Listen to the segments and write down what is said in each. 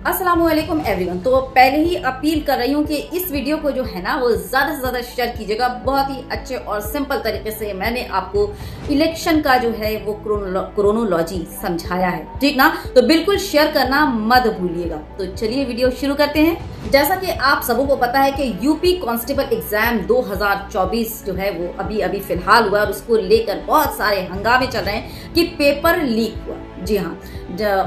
अस्सलामुअलैकुम एवरीवन। तो पहले ही अपील कर रही हूँ कि इस वीडियो को जो है ना वो ज़्यादा से ज़्यादा शेयर कीजिएगा। बहुत ही अच्छे और सिंपल तरीके से मैंने आपको इलेक्शन का जो है वो क्रोनोलॉजी समझाया है, ठीक ना। तो बिल्कुल शेयर करना मत भूलिएगा। तो चलिए वीडियो शुरू करते हैं। जैसा कि आप सबों को पता है कि यूपी कांस्टेबल एग्जाम 2024 जो है वो अभी फिलहाल हुआ और उसको लेकर बहुत सारे हंगामे चल रहे हैं कि पेपर लीक हुआ। जी हाँ,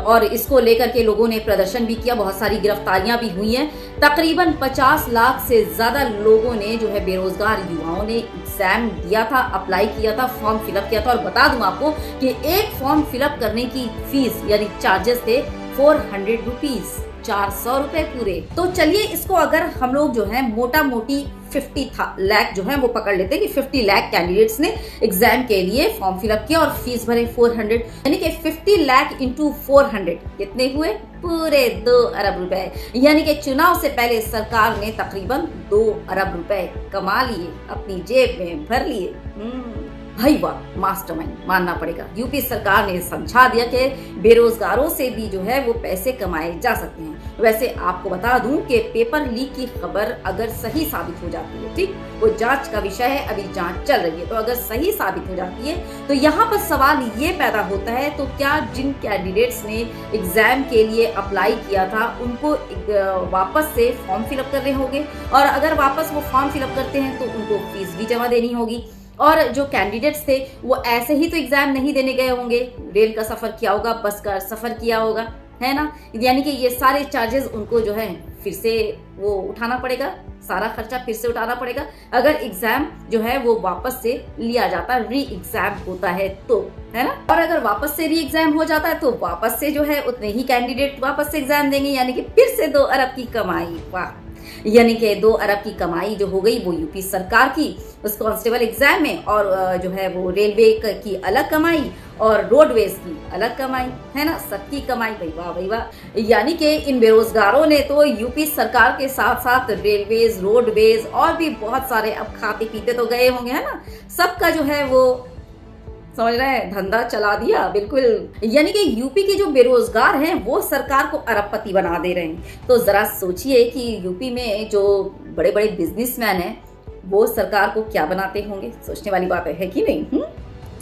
और इसको लेकर के लोगों ने प्रदर्शन भी किया, बहुत सारी गिरफ्तारियां भी हुई हैं। तकरीबन 50 लाख से ज्यादा लोगों ने जो है बेरोजगार युवाओं ने एग्जाम दिया था, अप्लाई किया था, फॉर्म फिलअप किया था। और बता दूं आपको कि एक फॉर्म फिलअप करने की फीस यानी चार्जेस थे 400 रुपीज, 400 रुपए पूरे। तो चलिए इसको अगर हम लोग जो है मोटा मोटी 50 लाख जो है वो पकड़ लेते हैं कि 50 लाख कैंडिडेट्स ने एग्जाम के लिए फॉर्म फिलअप किया और फीस भरे 400, यानी कि 50 लाख इंटू 400 कितने हुए? पूरे 2 अरब रुपए। यानी कि चुनाव से पहले सरकार ने तकरीबन 2 अरब रुपए कमा लिए, अपनी जेब में भर लिए। भाई वाह, मास्टरमाइंड मानना पड़ेगा। यूपी सरकार ने समझा दिया कि बेरोजगारों से भी जो है वो पैसे कमाए जा सकते हैं। वैसे आपको बता दूं कि पेपर लीक की खबर अगर सही साबित हो जाती है, ठीक, वो जांच का विषय है, अभी जांच चल रही है, तो अगर सही साबित हो जाती है तो यहाँ पर सवाल ये पैदा होता है, तो क्या जिन कैंडिडेट्स ने एग्जाम के लिए अप्लाई किया था उनको वापस से फॉर्म फिलअप करने होंगे? और अगर वापस वो फॉर्म फिलअप करते हैं तो उनको फीस भी जमा देनी होगी। और जो कैंडिडेट्स थे वो ऐसे ही तो एग्जाम नहीं देने गए होंगे, रेल का सफर किया होगा, बस का सफर किया होगा, है ना। यानी कि ये सारे चार्जेस उनको जो है फिर से वो उठाना पड़ेगा, सारा खर्चा फिर से उठाना पड़ेगा अगर एग्जाम जो है वो वापस से लिया जाता, री एग्जाम होता है तो, है ना। और अगर वापस से री एग्जाम हो जाता है तो वापस से जो है उतने ही कैंडिडेट वापस से एग्जाम देंगे, यानी कि फिर से 2 अरब की कमाई। वाह, यानी कि 2 अरब की कमाई जो हो गई वो यूपी सरकार की उस कांस्टेबल एग्जाम में, और जो है वो रेलवे की अलग कमाई और रोडवेज की अलग कमाई, है ना, सबकी कमाई। भाई वाह भाई वाह। यानी कि इन बेरोजगारों ने तो यूपी सरकार के साथ साथ रेलवेज, रोडवेज और भी बहुत सारे अब खाते पीते तो गए होंगे, है ना, सबका जो है वो समझ रहे हैं धंधा चला दिया बिल्कुल। यानी कि यूपी के जो बेरोजगार हैं वो सरकार को अरबपति बना दे रहे हैं। तो जरा सोचिए कि यूपी में जो बड़े बड़े बिजनेसमैन हैं वो सरकार को क्या बनाते होंगे। सोचने वाली बात है कि नहीं?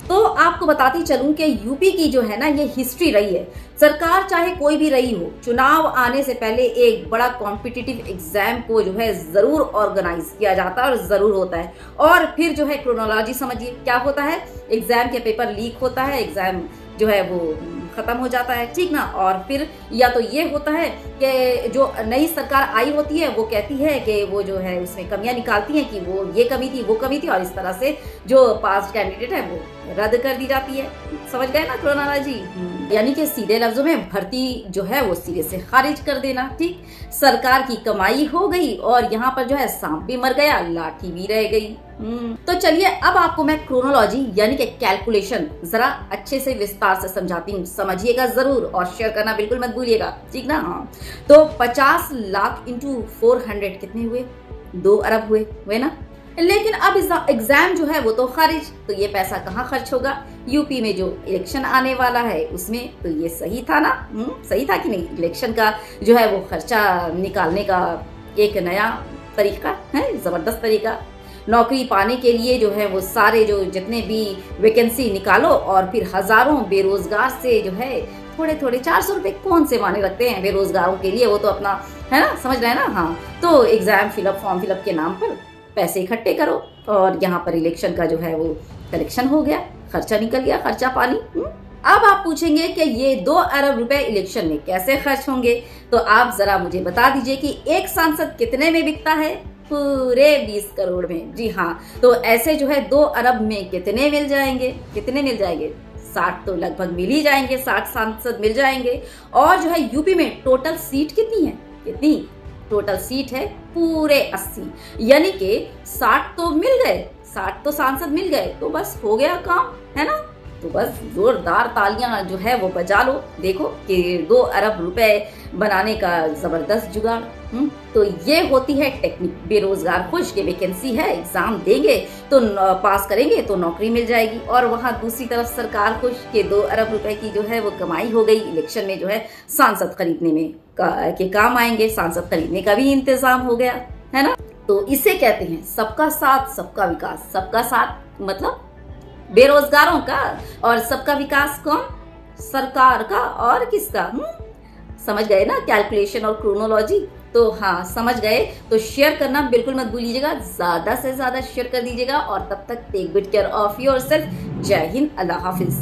तो आपको बताती चलूं कि यूपी की जो है ना ये हिस्ट्री रही है। सरकार चाहे कोई भी रही हो, चुनाव आने से पहले एक बड़ा कॉम्पिटिटिव एग्जाम को जो है जरूर ऑर्गेनाइज किया जाता है और जरूर होता है। और फिर जो है क्रोनोलॉजी समझिए क्या होता है, एग्जाम के पेपर लीक होता है, एग्जाम जो है वो खत्म हो जाता है, ठीक ना। और फिर या तो ये होता है कि जो नई सरकार आई होती है वो कहती है कि वो जो है उसमें कमियां निकालती है कि वो ये कमी थी, वो कमी थी, और इस तरह से जो पास कैंडिडेट है वो रद्द कर दी जाती है। समझ गए ना क्रोनोलॉजी? यानी कि सीधे लफ्जों में भर्ती जो है वो सिरे से खारिज कर देना, ठीक। सरकार की कमाई हो गई और यहाँ पर जो है सांप भी मर गया, लाठी भी रह गई। तो चलिए अब आपको मैं क्रोनोलॉजी यानी कि कैलकुलेशन जरा अच्छे से विस्तार से समझाती हूँ, समझिएगा जरूर और शेयर करना बिल्कुल मत भूलिएगा, ठीक ना। हाँ, तो 50 लाख इंटू 400 कितने हुए? 2 अरब हुए ना। लेकिन अब एग्जाम जो है वो तो खारिज, तो ये पैसा कहाँ खर्च होगा? यूपी में जो इलेक्शन आने वाला है उसमें। तो ये सही था ना? सही था कि नहीं? इलेक्शन का जो है वो खर्चा निकालने का एक नया तरीका है, जबरदस्त तरीका। नौकरी पाने के लिए जो है वो सारे जो जितने भी वैकेंसी निकालो और फिर हजारों बेरोजगार से जो है थोड़े थोड़े 400 रुपए कौन से माने रखते हैं बेरोजगारों के लिए, वो तो अपना है ना, समझ रहे हैं ना। हाँ, तो एग्जाम फिलअप, फॉर्म फिलअप के नाम पर पैसे इकट्ठे करो और यहाँ पर इलेक्शन का जो है वो कलेक्शन हो गया, खर्चा निकल गया, खर्चा पानी। अब आप पूछेंगे कि ये 2 अरब रुपए इलेक्शन में कैसे खर्च होंगे, तो आप जरा मुझे बता दीजिए कि एक सांसद कितने में बिकता है? पूरे 20 करोड़ में। जी हाँ, तो ऐसे जो है 2 अरब में कितने मिल जाएंगे? कितने मिल जाएंगे? 60 तो लगभग मिल ही जाएंगे, 60 सांसद मिल जाएंगे। और जो है यूपी में टोटल सीट कितनी है? कितनी टोटल सीट है? पूरे 80, यानी कि 60 तो मिल गए, 60 तो सांसद मिल गए, तो बस हो गया काम, है ना। तो बस जोरदार तालियां जो है वो बजा लो। देखो कि 2 अरब रुपए बनाने का जबरदस्त जुगाड़। तो ये होती है टेक्निक। बेरोजगार खुश के वैकेंसी है, एग्जाम देंगे तो पास करेंगे तो नौकरी मिल जाएगी, और वहाँ दूसरी तरफ सरकार खुश के 2 अरब रुपए की जो है वो कमाई हो गई। इलेक्शन में जो है सांसद खरीदने में के काम आएंगे, सांसद खरीदने का भी इंतजाम हो गया, है ना। तो इसे कहते हैं सबका साथ सबका विकास। सबका साथ मतलब बेरोजगारों का, और सबका विकास कौन? सरकार का। और किसका? समझ गए ना कैलकुलेशन और क्रोनोलॉजी? तो हाँ, समझ गए तो शेयर करना बिल्कुल मत भूलिएगा, ज्यादा से ज्यादा शेयर कर दीजिएगा। और तब तक take good care of yourself. जय हिंद, अल्लाह हाफिज।